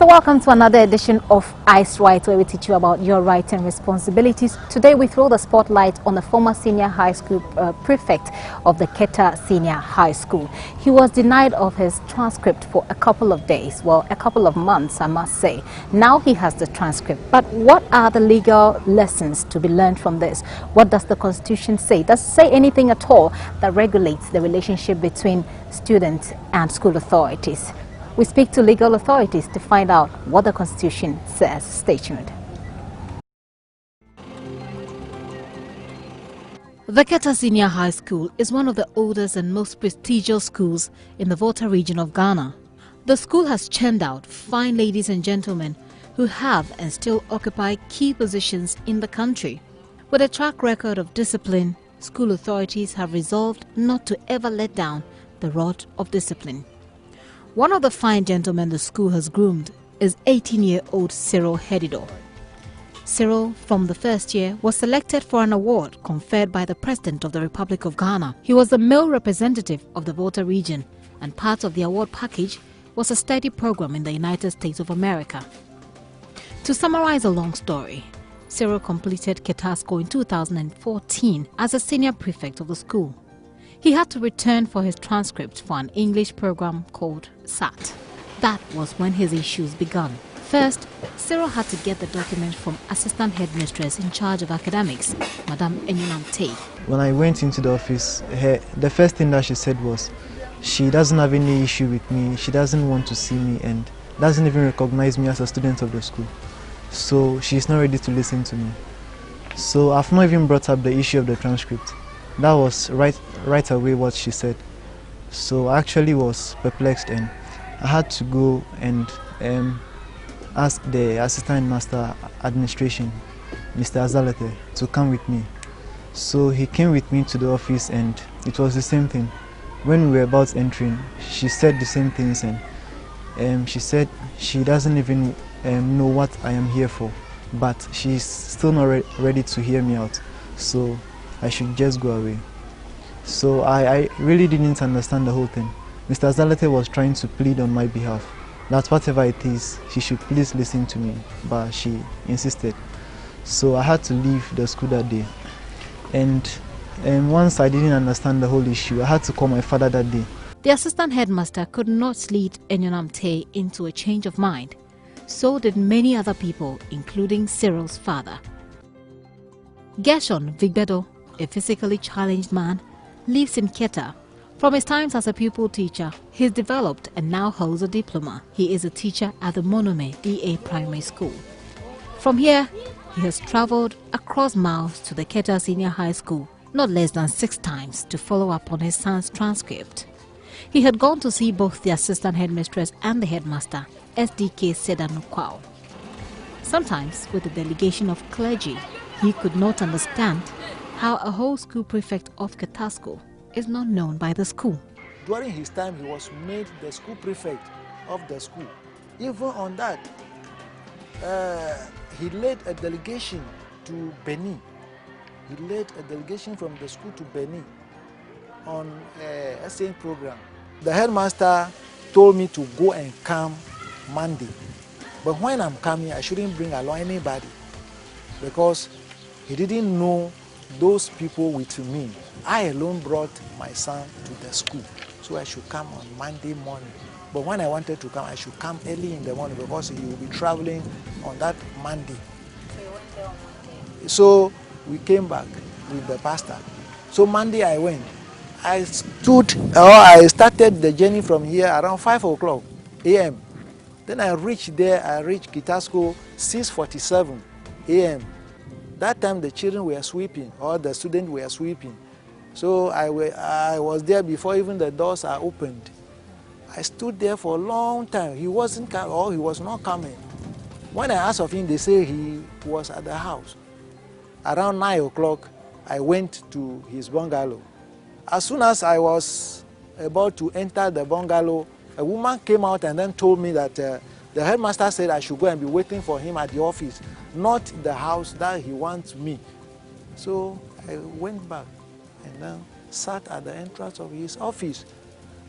So welcome to another edition of Ice Right, where we teach you about your rights and responsibilities. Today we throw the spotlight on the former senior high school prefect of the Keta Senior High School. He was denied of his transcript for a couple of days, well, a couple of months, I must say. Now he has the transcript. But what are the legal lessons to be learned from this? What does the Constitution say? Does it say anything at all that regulates the relationship between students and school authorities? We speak to legal authorities to find out what the Constitution says. Stay tuned. The Keta Senior High School is one of the oldest and most prestigious schools in the Volta region of Ghana. The school has churned out fine ladies and gentlemen who have and still occupy key positions in the country. With a track record of discipline, school authorities have resolved not to ever let down the rod of discipline. One of the fine gentlemen the school has groomed is 18-year-old Cyril Hedido. Cyril, from the first year, was selected for an award conferred by the President of the Republic of Ghana. He was the male representative of the Volta region, and part of the award package was a study program in the United States of America. To summarize a long story, Cyril completed Ketasco in 2014 as a senior prefect of the school. He had to return for his transcript for an English program called SAT. That was when his issues began. First, Cyril had to get the document from Assistant Headmistress in charge of academics, Madame Enyunam. When I went into the office, the first thing that she said was, she doesn't have any issue with me, she doesn't want to see me and doesn't even recognize me as a student of the school. So she's not ready to listen to me. So I've not even brought up the issue of the transcript. That was right away what she said. So I actually was perplexed and I had to go and ask the Assistant Master Administration, Mr. Azalete, to come with me. So he came with me to the office and it was the same thing. When we were about entering, she said the same things and she said she doesn't even know what I am here for, but she's still not ready to hear me out. So I should just go away. So I really didn't understand the whole thing. Mr. Zalete was trying to plead on my behalf that whatever it is, she should please listen to me, but she insisted. So I had to leave the school that day. And once I didn't understand the whole issue, I had to call my father that day. The assistant headmaster could not lead Enyunam into a change of mind. So did many other people, including Cyril's father. Gershon Vigbedo, a physically challenged man, lives in Keta. From his times as a pupil teacher, he's developed and now holds a diploma. He is a teacher at the Monome EA Primary School. From here, he has traveled across miles to the Keta Senior High School, not less than 6 times, to follow up on his son's transcript. He had gone to see both the assistant headmistress and the headmaster, SDK Sedanukwao. Sometimes, with the delegation of clergy, he could not understand how a whole school prefect of Ketasco is not known by the school. During his time, he was made the school prefect of the school. Even on that, he led a delegation to Benin. He led a delegation from the school to Benin on a same program. The headmaster told me to go and come Monday. But when I'm coming, I shouldn't bring along anybody because he didn't know those people with me. I alone brought my son to the school, so I should come on Monday morning. But when I wanted to come, I should come early in the morning because he will be traveling on that Monday. So you went there on Monday? So we came back with the pastor. So Monday I went. I started the journey from here around 5 o'clock a.m. Then I reached Ketasco 6:47 a.m. That time the children were sweeping, or the students were sweeping. So I was there before even the doors are opened. I stood there for a long time. He wasn't coming, or he was not coming. When I asked of him, they say he was at the house. Around 9 o'clock, I went to his bungalow. As soon as I was about to enter the bungalow, a woman came out and then told me that the headmaster said I should go and be waiting for him at the office, not the house that he wants me. So I went back and then sat at the entrance of his office.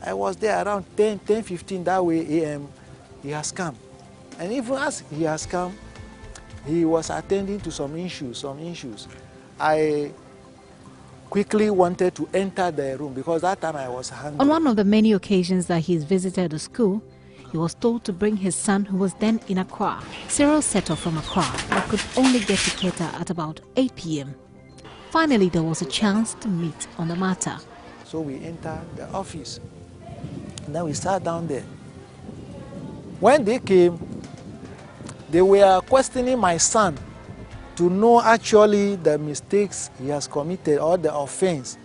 I was there around 10:15 that way a.m. He has come. And even as he has come, he was attending to some issues. I quickly wanted to enter the room because that time I was hungry. On one of the many occasions that he's visited the school, he was told to bring his son, who was then in Accra. Cyril set off from Accra but could only get to Keta at about 8 p.m. Finally, there was a chance to meet on the matter. So we entered the office. And then we sat down there. When they came, they were questioning my son to know actually the mistakes he has committed or the offense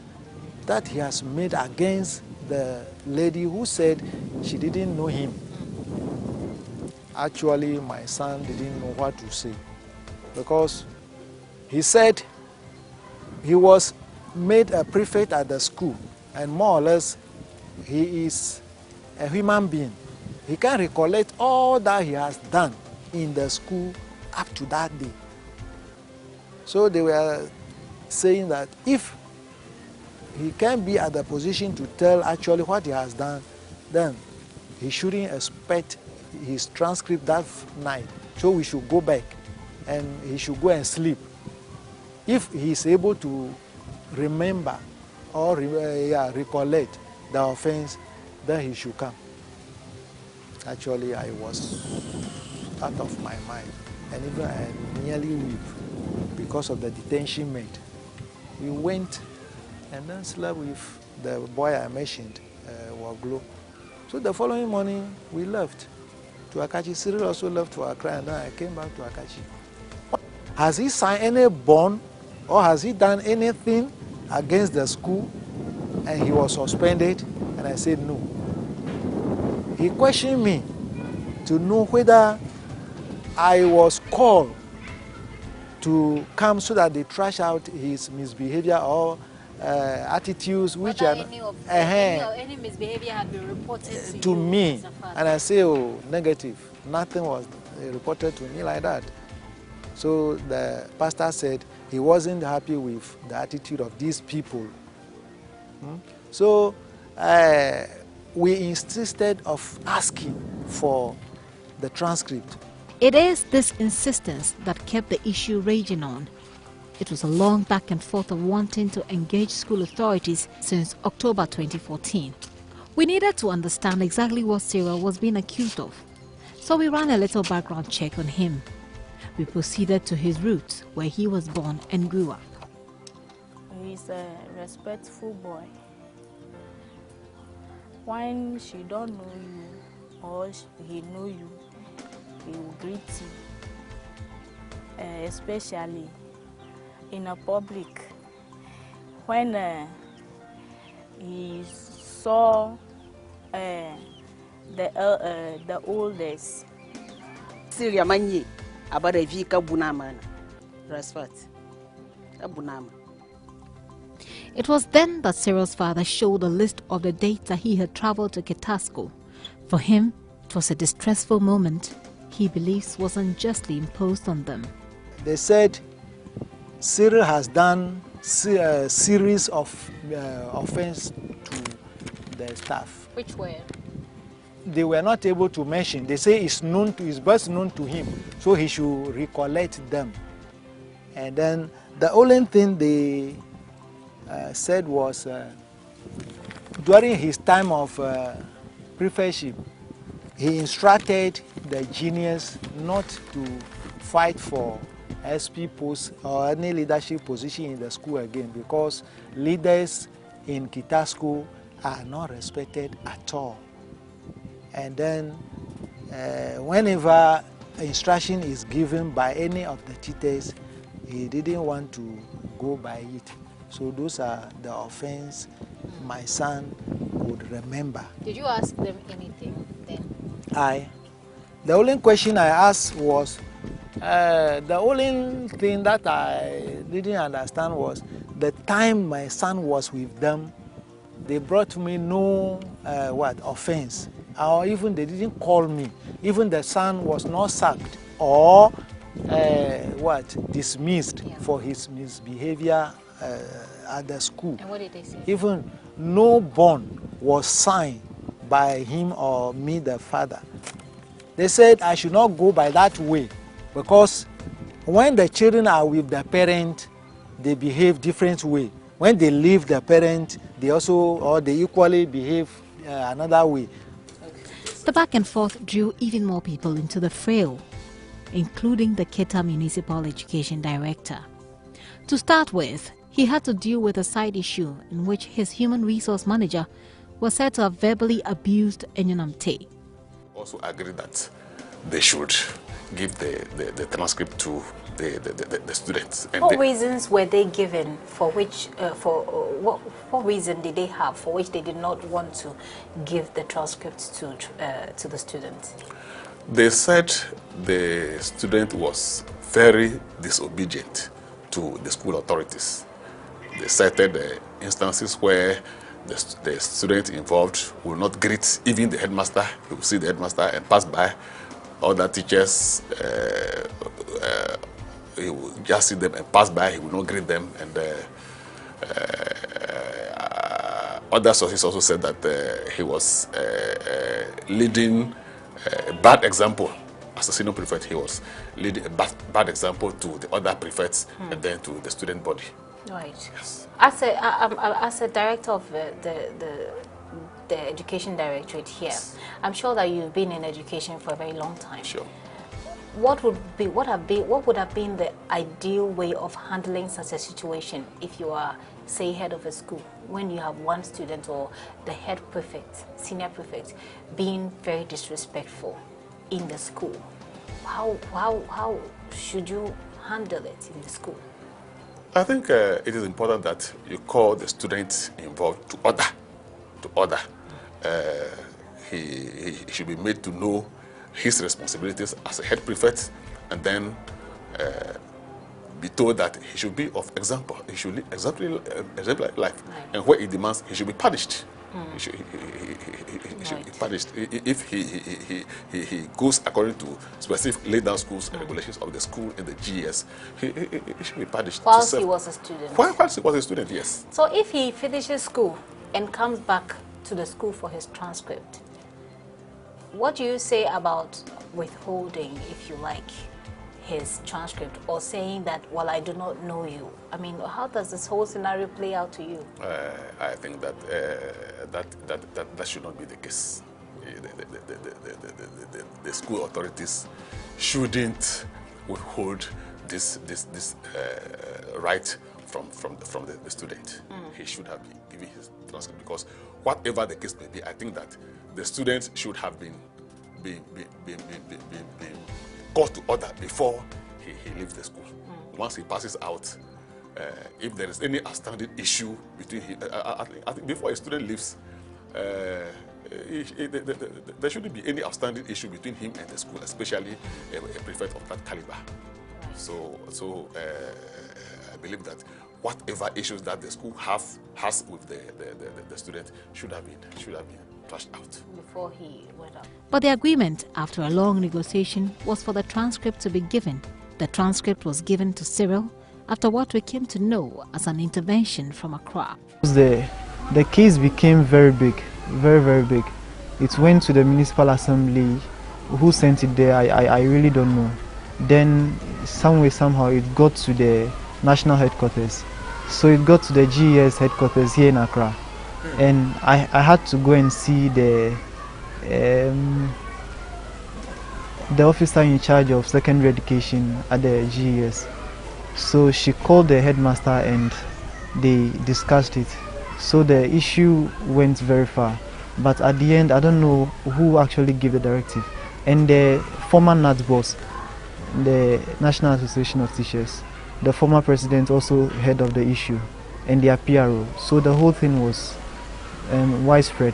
that he has made against the lady who said she didn't know him. Actually, my son didn't know what to say because he said he was made a prefect at the school and more or less he is a human being. He can recollect all that he has done in the school up to that day. So they were saying that if he can be at the position to tell actually what he has done, then he shouldn't expect his transcript that night. So we should go back and he should go and sleep. If he is able to remember or recollect the offense, then he should come. Actually, I was out of my mind, and even I nearly wept because of the detention made. We went and then slept with the boy I mentioned, Waglo. So the following morning, we left to Akachi. Cyril also left to Accra, and then I came back to Akachi. Has he signed any bond or has he done anything against the school? And he was suspended, and I said no. He questioned me to know whether I was called to come so that they trash out his misbehavior or attitudes which are any misbehavior had been reported to me. And I say, oh, negative. Nothing was reported to me like that. So the pastor said he wasn't happy with the attitude of these people. So we insisted of asking for the transcript. It is this insistence that kept the issue raging on. It was a long back and forth of wanting to engage school authorities since October 2014. We needed to understand exactly what Cyril was being accused of, so we ran a little background check on him. We proceeded to his roots, where he was born and grew up. He's a respectful boy. When she don't know you or he know you, he will greet you, especially in a public. When he saw the oldest. Syria manye abare vika bunama respect abunama. It was then that Cyril's father showed a list of the dates that he had traveled to Ketasco. For him, it was a distressful moment he believes was unjustly imposed on them. They said Cyril has done a series of offenses to the staff. Which were? They were not able to mention. They say it's best known to him, so he should recollect them. And then the only thing they said was during his time of prefectship, he instructed the juniors not to fight for SP posts or any leadership position in the school again because leaders in Ketasco are not respected at all. And then whenever instruction is given by any of the teachers, he didn't want to go by it. So those are the offense my son would remember. Did you ask them anything then? The only question I asked was, the only thing that I didn't understand was the time my son was with them, they brought me no offense, or even they didn't call me. Even the son was not sacked or dismissed for his misbehavior at the school. And what did they say? Even no bond was signed by him or me, the father. They said I should not go by that way because when the children are with the parent, they behave different way. When they leave the parent, they also or they equally behave another way. The back and forth drew even more people into the fray, including the Keta Municipal Education Director. To start with, he had to deal with a side issue in which his human resource manager was said to have verbally abused Enyonamte. Also agreed that they should give the transcript to the students. And what reasons were they given for which, what reason did they have for which they did not want to give the transcript to the students? They said the student was very disobedient to the school authorities. They cited instances where the student involved will not greet even the headmaster. He will see the headmaster and pass by. Other teachers, he will just see them and pass by. He will not greet them. And other sources also said that he was leading a bad example. As a senior prefect, he was leading a bad example to the other prefects and then to the student body. Right. Yes. As a director of the Education Directorate here, I'm sure that you've been in education for a very long time. Sure. What would have been the ideal way of handling such a situation if you are, say, head of a school, when you have one student or the head prefect, senior prefect, being very disrespectful in the school? How should you handle it in the school? I think it is important that you call the students involved to order. He should be made to know his responsibilities as a head prefect, and then be told that he should be of example. He should live exemplary life, right. And where he demands, he should be punished. He should be punished if he goes according to specific laid down schools and regulations of the school and the GES. He should be punished. Whilst he was a student. Whilst he was a student, yes. So if he finishes school and comes back to the school for his transcript, what do you say about withholding, if you like, his transcript, or saying that, well, I do not know you? I mean, how does this whole scenario play out to you? I think that that should not be the case. The school authorities shouldn't withhold this right from the student. He should have been given his transcript, because whatever the case may be, I think that the student should have been called to order before he leaves the school. Once he passes out, if there is any outstanding issue between him, I think before a student leaves, there shouldn't be any outstanding issue between him and the school, especially a prefect of that caliber. So I believe that whatever issues that the school has with the student should have been trashed out before he went out. But the agreement, after a long negotiation, was for the transcript to be given. The transcript was given to Cyril after what we came to know as an intervention from Accra. The case became very big, very, very big. It went to the municipal assembly. Who sent it there, I really don't know. Then somehow it got to the national headquarters. So it got to the GES headquarters here in Accra. And I had to go and see the officer in charge of secondary education at the GES. So she called the headmaster and they discussed it. So the issue went very far. But at the end, I don't know who actually gave the directive. And the former NAT boss, the National Association of Teachers, the former president also heard of the issue, and the PRO. So the whole thing was widespread.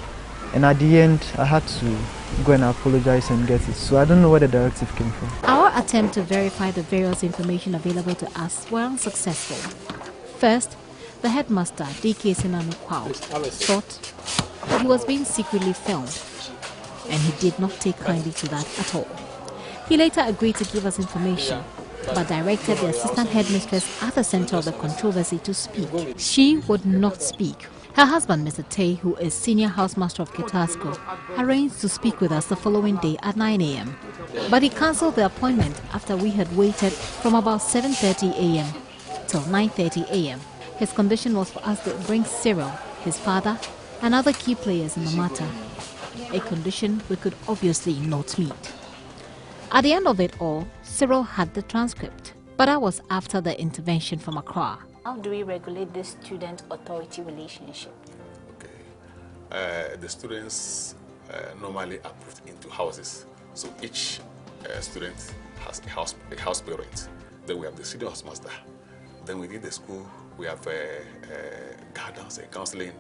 And at the end, I had to go and apologize and get it. So I don't know where the directive came from. Our attempt to verify the various information available to us were unsuccessful. First, the headmaster, D.K. Sinami Kwao, thought he was being secretly filmed, and he did not take kindly to that at all. He later agreed to give us information, but directed the assistant headmistress at the center of the controversy to speak. She would not speak. Her husband, Mr. Tay, who is senior housemaster of Kitasco, arranged to speak with us the following day at 9 a.m. But he cancelled the appointment after we had waited from about 7:30 a.m. till 9:30 a.m. His condition was for us to bring Cyril, his father, and other key players in the matter, a condition we could obviously not meet. At the end of it all, Cyril had the transcript, but that was after the intervention from Accra. How do we regulate this student-authority relationship? Okay. The students normally are put into houses. So each student has a house parent. Then we have the senior housemaster. Then within the school, we have guidance and counseling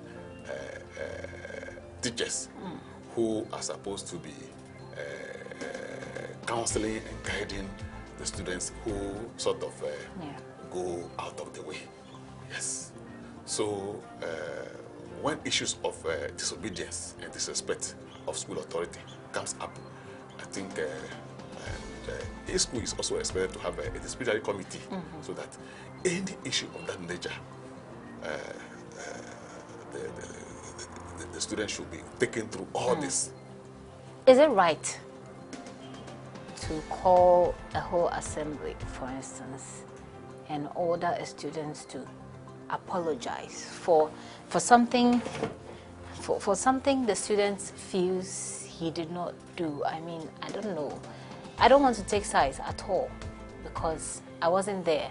teachers who are supposed to be counseling and guiding the students who sort of go out of the way. Yes. So when issues of disobedience and disrespect of school authority comes up, I think a school is also expected to have a disciplinary committee so that any issue of that nature, the students should be taken through all this. Is it right to call a whole assembly, for instance, and order a student to apologize for something the student feels he did not do? I mean, I don't know. I don't want to take sides at all because I wasn't there.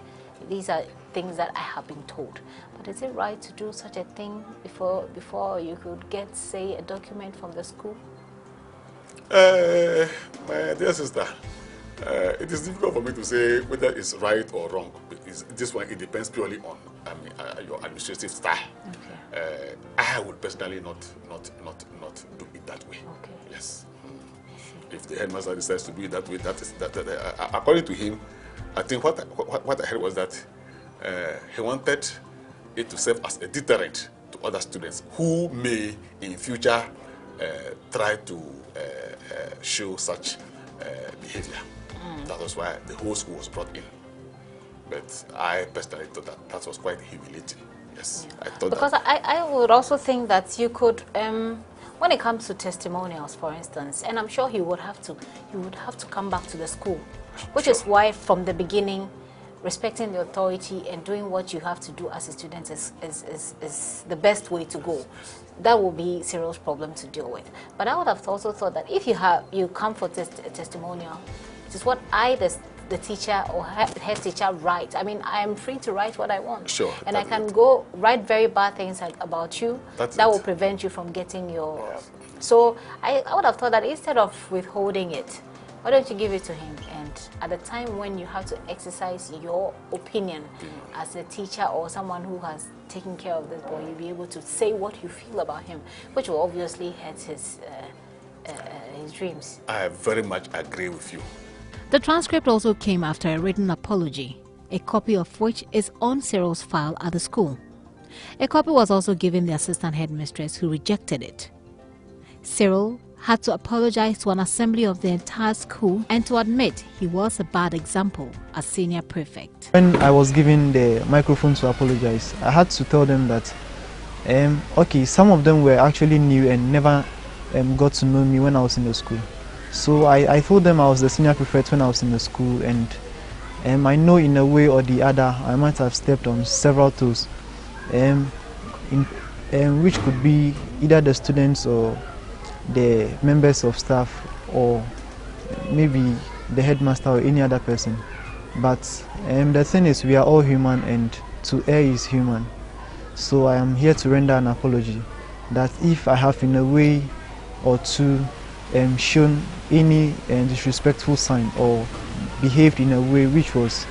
These are things that I have been told. But is it right to do such a thing before you could get, say, a document from the school? My dear sister, it is difficult for me to say whether it's right or wrong. Because this one, it depends purely on your administrative style. Okay. I would personally not do it that way. Okay. Yes. If the headmaster decides to do it that way, according to him, I think what I heard was that he wanted it to serve as a deterrent to other students who may in future try to show such behavior. That was why the whole school was brought in. But I personally thought that was quite humiliating. Yes, I thought because that. I would also think that you could, when it comes to testimonials, for instance, and I'm sure he would have to come back to the school, which is why from the beginning, respecting the authority and doing what you have to do as a student is the best way to go. That will be Cyril's problem to deal with. But I would have also thought that if you come for a testimonial, it is what the teacher or head teacher write. I mean, I am free to write what I want. Sure. And I can go write very bad things about you. That will prevent you from getting your... So I would have thought that instead of withholding it, why don't you give it to him? And at the time when you have to exercise your opinion as a teacher or someone who has taken care of this boy, you'll be able to say what you feel about him, which will obviously hurt his dreams. I very much agree with you. The transcript also came after a written apology, a copy of which is on Cyril's file at the school. A copy was also given the assistant headmistress, who rejected it. Cyril had to apologize to an assembly of the entire school and to admit he was a bad example as senior prefect. When I was given the microphone to apologize, I had to tell them that okay, some of them were actually new and never got to know me when I was in the school. So I told them I was the senior prefect when I was in the school, and I know in a way or the other I might have stepped on several toes, which could be either the students or the members of staff or maybe the headmaster or any other person. But the thing is, we are all human and to err is human. So I am here to render an apology that if I have in a way or two shown any disrespectful sign or behaved in a way which was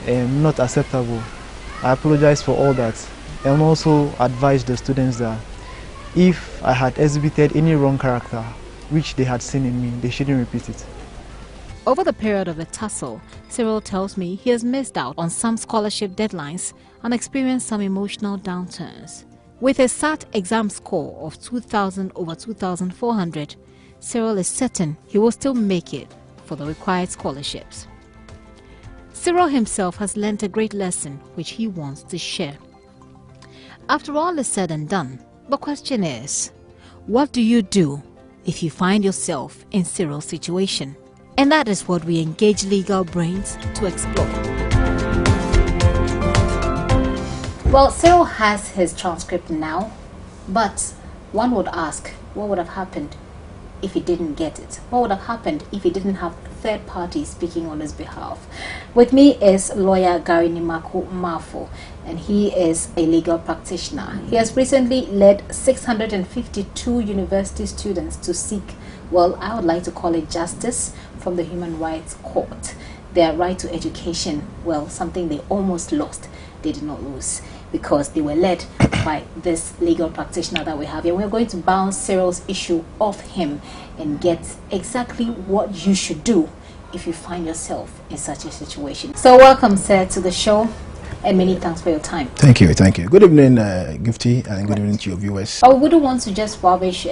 not acceptable, I apologize for all that, and also advise the students that if I had exhibited any wrong character which they had seen in me, they shouldn't repeat it. Over the period of the tussle, Cyril tells me he has missed out on some scholarship deadlines and experienced some emotional downturns. With a SAT exam score of 2,000 over 2,400, Cyril is certain he will still make it for the required scholarships. Cyril himself has learnt a great lesson which he wants to share. After all is said and done, The question is, what do you do if you find yourself in Cyril's situation? And that is what we engage legal brains to explore. Well, Cyril has his transcript now, but one would ask, what would have happened if he didn't get it? What would have happened if he didn't have third parties speaking on his behalf? With me is lawyer Gary Nimaku Mafo, and he is a legal practitioner. He has recently led 652 university students to seek, well, I would like to call it justice from the Human Rights Court. Their right to education, well, something they almost lost, they did not lose, because they were led by this legal practitioner that we have here. We're going to bounce Cyril's issue off him and get exactly what you should do if you find yourself in such a situation. So welcome, sir, to the show, and many thanks for your time. Thank you, thank you. Good evening, Gifty, and good evening to your viewers. I wouldn't want to just rubbish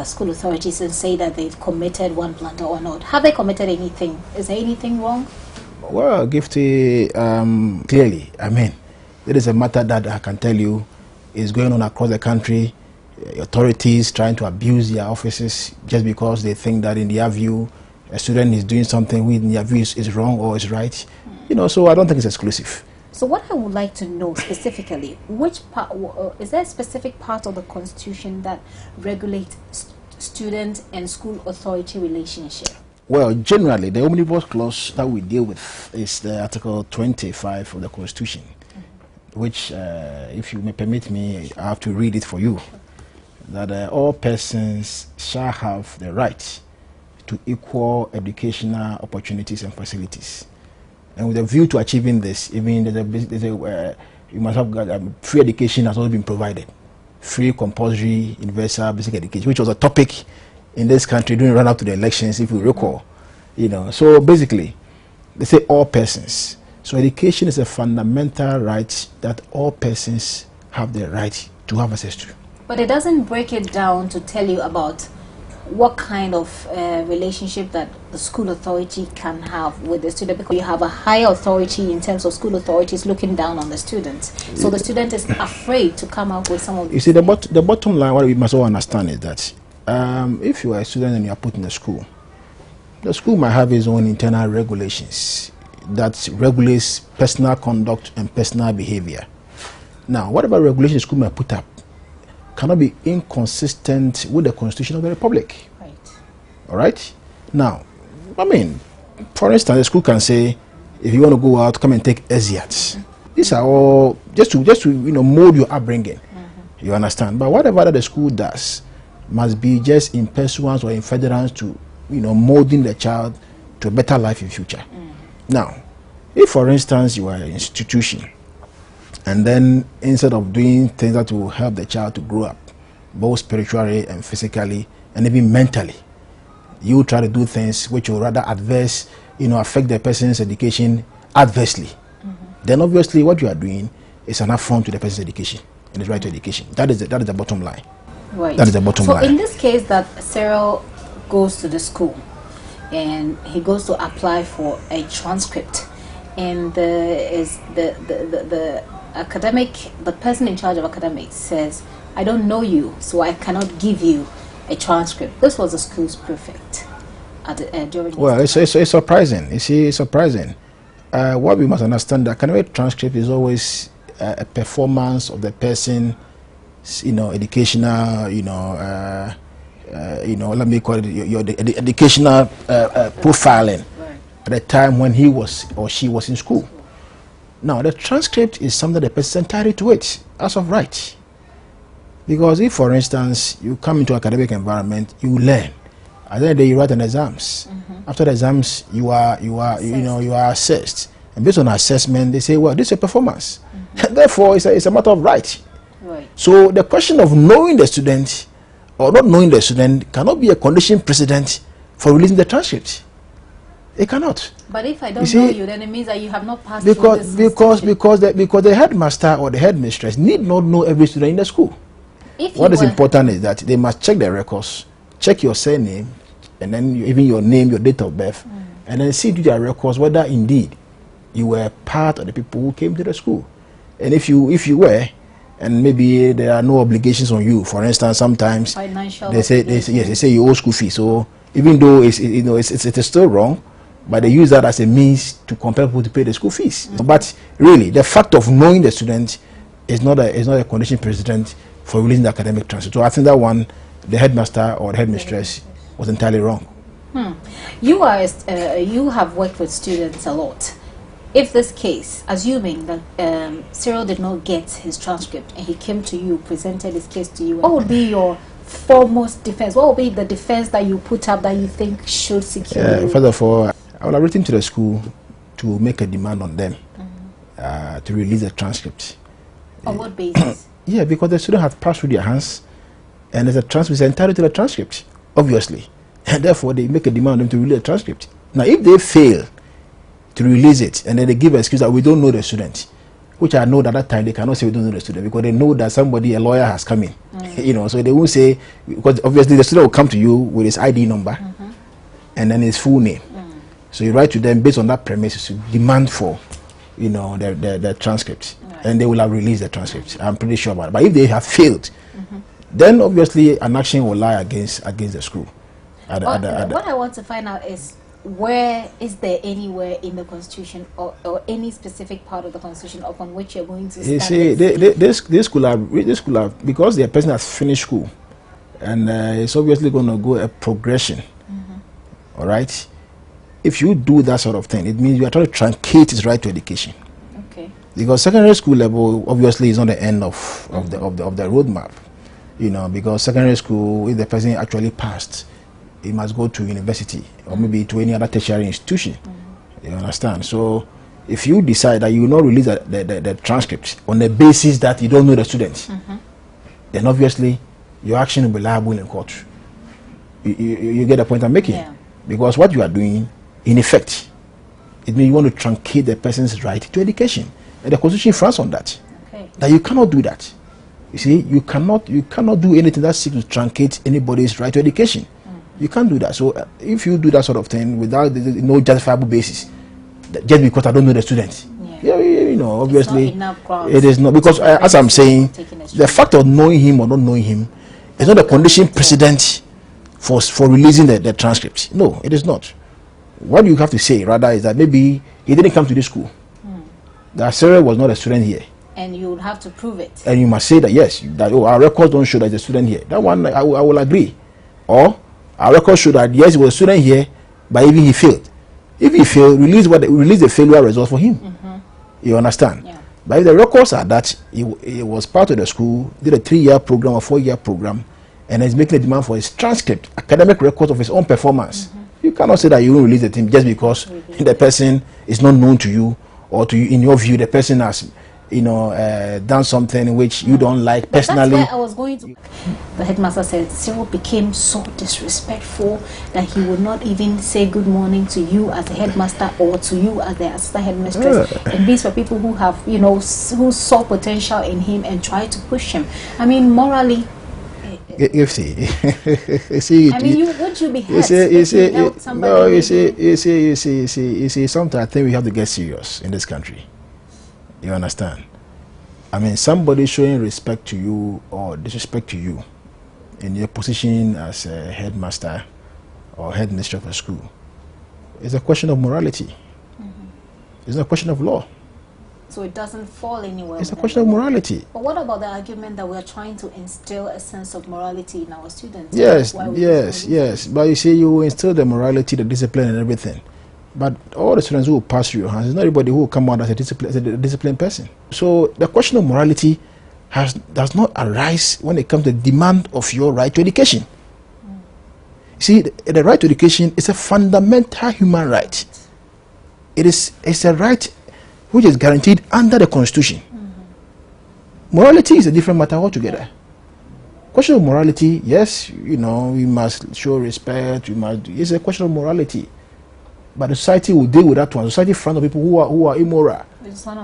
school authorities and say that they've committed one blunder or not. Have they committed anything? Is there anything wrong? Well, Gifty, clearly, I mean, it is a matter that I can tell you is going on across the country. Authorities trying to abuse their offices just because they think that in their view a student is doing something which in their view is wrong or is right. You know, so I don't think it's exclusive. So what I would like to know specifically, which part, is there a specific part of the Constitution that regulates student and school authority relationship? Well, generally, the omnibus clause that we deal with is the Article 25 of the Constitution, which, if you may permit me, I have to read it for you, that all persons shall have the right to equal educational opportunities and facilities. And with a view to achieving this, even you must have free education has also been provided. Free, compulsory, universal basic education, which was a topic in this country during the run-up to the elections, if you recall. You know, so basically, they say all persons. So education is a fundamental right that all persons have the right to have access to. But it doesn't break it down to tell you about what kind of relationship that the school authority can have with the student, because you have a higher authority in terms of school authorities looking down on the students. So the student is afraid to come out with some of these. You see, the bottom line, what we must all understand is that if you are a student and you are put in the school might have its own internal regulations that regulates personal conduct and personal behavior. Now, whatever regulations school may put up cannot be inconsistent with the Constitution of the Republic. Right. All right? Now, I mean, for instance, the school can say, if you want to go out, come and take exeats. These are all just to mold your upbringing. You understand? But whatever that the school does must be just in pursuance or in furtherance to molding the child to a better life in future. Now, if for instance you are an institution, and then instead of doing things that will help the child to grow up, both spiritually and physically and even mentally, you try to do things which will rather affect the person's education adversely, then obviously what you are doing is an affront to the person's education and his right to education. That is the bottom line. Right. That is the bottom line. So in this case that Cyril goes to the school and he goes to apply for a transcript, and the person in charge of academics says, I don't know you, so I cannot give you a transcript. This was the school's prefect during. Well, it's surprising. You see, it's surprising. What we must understand, the academic transcript is always a performance of the person, educational, let me call it the educational profiling at the time when he was or she was in school. Now, the transcript is something the person is entitled to it as of right. Because if, for instance, you come into academic environment, you learn. At the end of the day, you write an exams. After the exams, you are assessed. And based on assessment, they say, well, this is a performance. Therefore, it's a matter of right. So the question of knowing the student or not knowing the student cannot be a condition precedent for releasing the transcript. It cannot. But if I don't know you, then it means that you have not passed because the headmaster or the headmistress need not know every student in the school. What is important is that they must check the records, check your surname, and then even your name, your date of birth, and then see to their records whether indeed you were part of the people who came to the school. And if you were, and maybe there are no obligations on you. For instance, sometimes they say yes, they say you owe school fees. So even though it's still wrong, but they use that as a means to compel people to pay the school fees. But really, the fact of knowing the student is not a condition precedent for releasing the academic transcript. So I think that one, the headmaster or the headmistress was entirely wrong. You have worked with students a lot. If this case, assuming that Cyril did not get his transcript and he came to you, presented his case to you, what would be your foremost defense? What would be the defense that you put up that you think should secure you? First of all, I would have written to the school to make a demand on them to release the transcript. On what basis? Yeah, because the student has passed through their hands and there's a transcript, entitled to the transcript, obviously. And therefore, they make a demand on them to release the transcript. Now, if they fail to release it and then they give an excuse that we don't know the student, which I know that at that time they cannot say we don't know the student because they know that somebody, a lawyer, has come in. So they won't say, because obviously the student will come to you with his ID number and then his full name. So you write to them based on that premise to demand for, the transcript, and they will have released the transcript. I'm pretty sure about it. But if they have failed, then obviously an action will lie against the school. What I want to find out is, where is there anywhere in the Constitution or any specific part of the Constitution upon which you're going to stand? You see, this school have, because the person has finished school, and it's obviously going to go a progression. All right. If you do that sort of thing, it means you are trying to truncate his right to education. Okay. Because secondary school level obviously is not the end of the roadmap, because secondary school, if the person actually passed, he must go to university or maybe to any other tertiary institution. You understand? So if you decide that you will not release the transcript on the basis that you don't know the student, then obviously your action will be liable in court. You get the point I'm making? Yeah. Because what you are doing, in effect, it means you want to truncate the person's right to education. And the Constitution frowns on that. Okay. That you cannot do that. You see, you cannot do anything that seeks to truncate anybody's right to education. You can't do that. So if you do that sort of thing without no justifiable basis, just because I don't know the student, obviously it is not. Because as I'm saying, the fact of knowing him or not knowing him is not a condition precedent for releasing the transcript. No, it is not. What you have to say rather is that maybe he didn't come to this school. That Sarah was not a student here. And you would have to prove it. And you must say that yes, that our records don't show that he's a student here. That one I will agree. Or our records show that yes, he was a student here, but even he failed. If he failed, release the failure result for him. You understand? Yeah. But if the records are that he was part of the school, did a 3-year program or 4-year program, and is making a demand for his transcript, academic records of his own performance, you cannot say that you will release the thing just because the person is not known to you, or to you, in your view, the person has done something which you don't like personally. That's why I was going to. The headmaster said Cyril became so disrespectful that he would not even say good morning to you as the headmaster or to you as the assistant headmistress. And these were people who have, who saw potential in him and tried to push him. I mean, morally. You see, I mean, would you be hurt if you helped somebody? No, you see, sometimes I think we have to get serious in this country. You understand? I mean, somebody showing respect to you or disrespect to you in your position as a headmaster or headmistress of a school is a question of morality. It's not a question of law. So it doesn't fall anywhere. It's a question of morality. But what about the argument that we're trying to instill a sense of morality in our students? Yes. But you see, you instill the morality, the discipline and everything. But all the students who will pass through your hands, it's not everybody who will come out as a disciplined person. So the question of morality does not arise when it comes to the demand of your right to education. See, the right to education is a fundamental human right. It's a right which is guaranteed under the Constitution. Morality is a different matter altogether. Question of morality, yes, we must show respect. It's a question of morality. But the society will deal with that one. Society front of people who are immoral,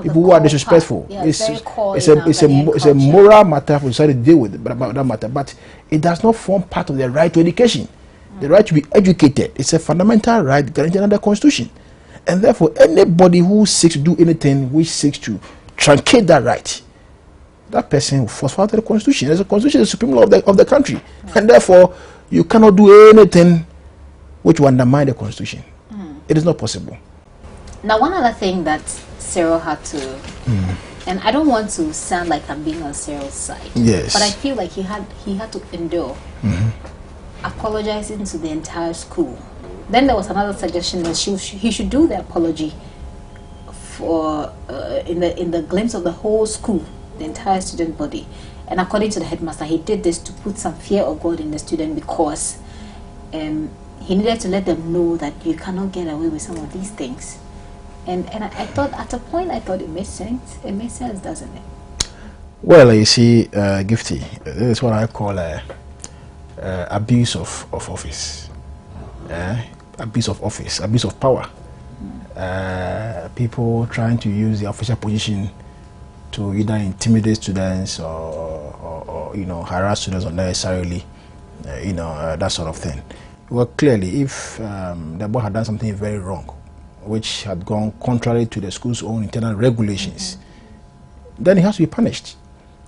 people who are disrespectful. Yeah, it's a moral matter for society to deal with about that matter. But it does not form part of the right to education. The right to be educated. It's a fundamental right guaranteed under the Constitution. And therefore, anybody who seeks to do anything which seeks to truncate that right that person will force out the Constitution. The Constitution is the supreme law of the country, and therefore you cannot do anything which will undermine the Constitution. It is not possible. Now, one other thing that Cyril had to, and I don't want to sound like I'm being on Cyril's side, yes, but I feel like he had to endure apologizing to the entire school. Then there was another suggestion that he should do the apology for in the glimpse of the whole school, the entire student body. And according to the headmaster, he did this to put some fear of God in the student, because he needed to let them know that you cannot get away with some of these things. And I thought, at a point, I thought it made sense. It makes sense, doesn't it? Well, you see, Gifty, this is what I call abuse of office. Abuse of office, abuse of power. People trying to use the official position to either intimidate students or harass students unnecessarily, that sort of thing. Well, clearly, if the boy had done something very wrong, which had gone contrary to the school's own internal regulations, then he has to be punished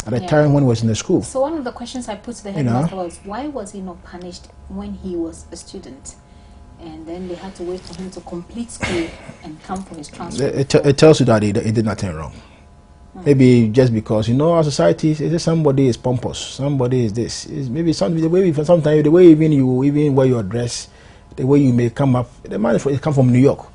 at the time when he was in the school. So one of the questions I put to the headmaster was, why was he not punished when he was a student? And then they had to wait for him to complete school and come for his transfer. It tells you that he did nothing wrong. Maybe just because, our society, somebody is pompous, somebody is this. Maybe sometimes the way even wear your dress, the way you may come up, the man come from New York.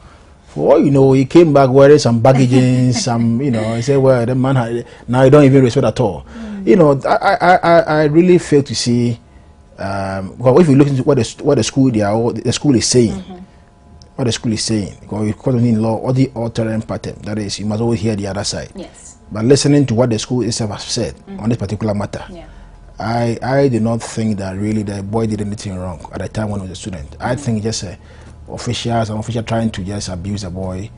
For all you know, he came back wearing some baggage, some, he said, well, the man had, now he don't even respect at all. I really fail to see, well, if you look into what the school is saying, what the school is saying, because in law, or the altering pattern, that is, you must always hear the other side. Yes. But listening to what the school itself has said on this particular matter, I do not think that really the boy did anything wrong at the time when he was a student. I think just official trying to just abuse the boy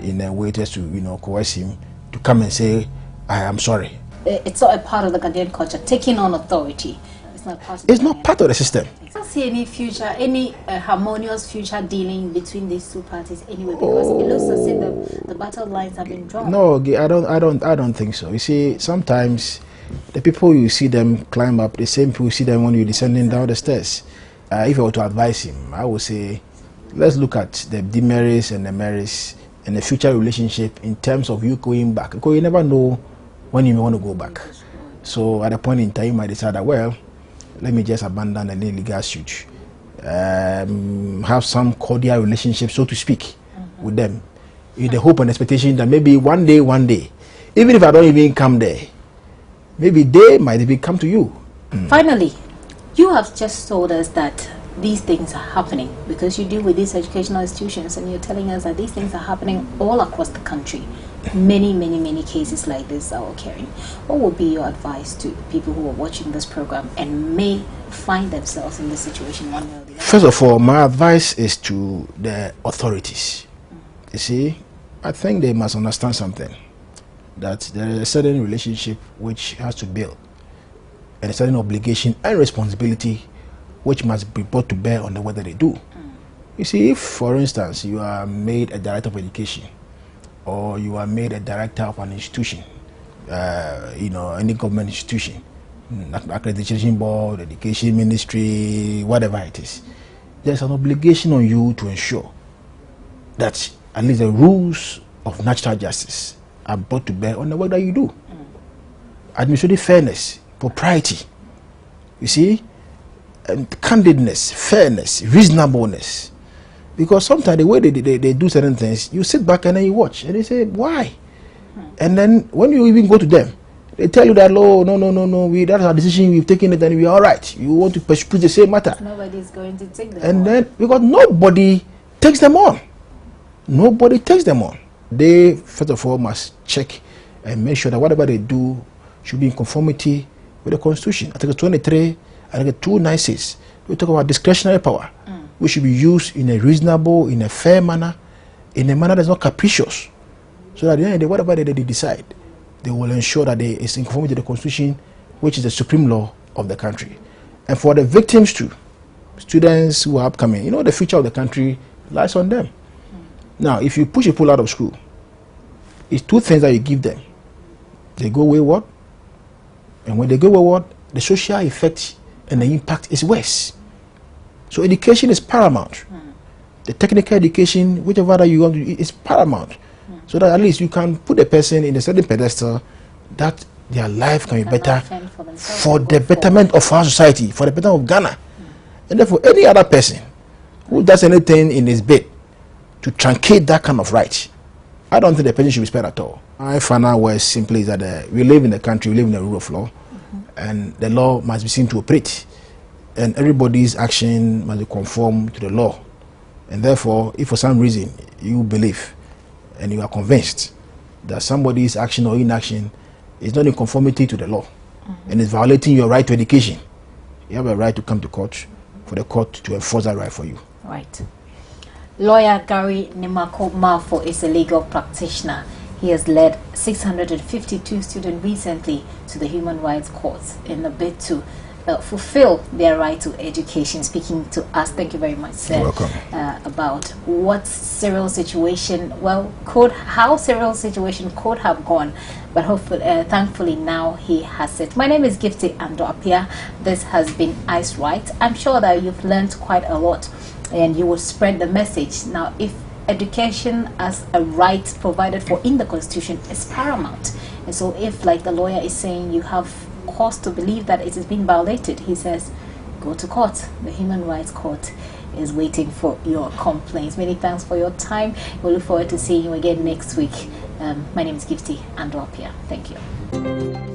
in a way just to coerce him to come and say, I am sorry. It's not a part of the Ghanaian culture, taking on authority. It's not part of it's not part of the system. I don't see any future, any harmonious future dealing between these two parties anyway, because it looks as if the battle lines have been drawn. No, I don't think so. You see, sometimes the people you see them climb up, the same people you see them when you're descending down the stairs. If I were to advise him, I would say, let's look at the demerits and the merits and the future relationship in terms of you going back, because you never know when you may want to go back. So at a point in time, I decided that, well, let me just abandon the legal suit, have some cordial relationship, so to speak, with them, with the hope and expectation that maybe one day, even if I don't even come there, maybe they might even come to you. Finally, you have just told us that these things are happening because you deal with these educational institutions, and you're telling us that these things are happening all across the country. Many cases like this are occurring. What would be your advice to people who are watching this program and may find themselves in this situation one way or the other? First of all, my advice is to the authorities. You see, I think they must understand something, that there is a certain relationship which has to build, and a certain obligation and responsibility which must be brought to bear on the work that they do. You see, if, for instance, you are made a director of education, or you are made a director of an institution, any government institution, accreditation board, education ministry, whatever it is, there's an obligation on you to ensure that at least the rules of natural justice are brought to bear on the work that you do. Administrative fairness, propriety, you see, and candidness, fairness, reasonableness. Because sometimes the way they do certain things, you sit back and then you watch, and they say, why? And then when you even go to them, they tell you that, oh, no, that's our decision, we've taken it, and we're all right. You want to pursue the same matter. Nobody's going to take them and on. Then, because nobody takes them on. Nobody takes them on. They, first of all, must check and make sure that whatever they do should be in conformity with the Constitution. Article 23, Article 296, we talk about discretionary power, which should be used in a reasonable, in a fair manner, in a manner that's not capricious. So that at the end of the day, whatever they decide, they will ensure that it's in conformity to the Constitution, which is the supreme law of the country. And for the victims too, students who are upcoming, the future of the country lies on them. Now, if you push people out of school, it's two things that you give them. They go wayward, And when they go wayward, the social effect and the impact is worse. So education is paramount. The technical education, whichever that you want to, is paramount. So that at least you can put a person in a certain pedestal that their life can be better for the betterment of our society, for the betterment of Ghana. And therefore, any other person who does anything in his bid to truncate that kind of right, I don't think the person should be spared at all. My final word simply is that we live in a country, we live in a rule of law, and the law must be seen to operate. And everybody's action must be conform to the law. And therefore, if for some reason you believe and you are convinced that somebody's action or inaction is not in conformity to the law and is violating your right to education, you have a right to come to court for the court to enforce that right for you. Right. Lawyer Gary Nimako Mafo is a legal practitioner. He has led 652 students recently to the Human Rights Courts in a bid to fulfill their right to education. Speaking to us, thank you very much, sir. You're welcome. About what serial situation, how serial situation could have gone, but hopefully, thankfully now he has it. My name is Gifty Andoapia. This has been Ice Right. I'm sure that you've learned quite a lot and you will spread the message. Now, if education as a right provided for in the Constitution is paramount, and so if, like the lawyer is saying, you have cause to believe that it is being violated, he says, go to court. The Human Rights Court is waiting for your complaints. Many thanks for your time. We look forward to seeing you again next week. My name is Gifty Andropia. Thank you.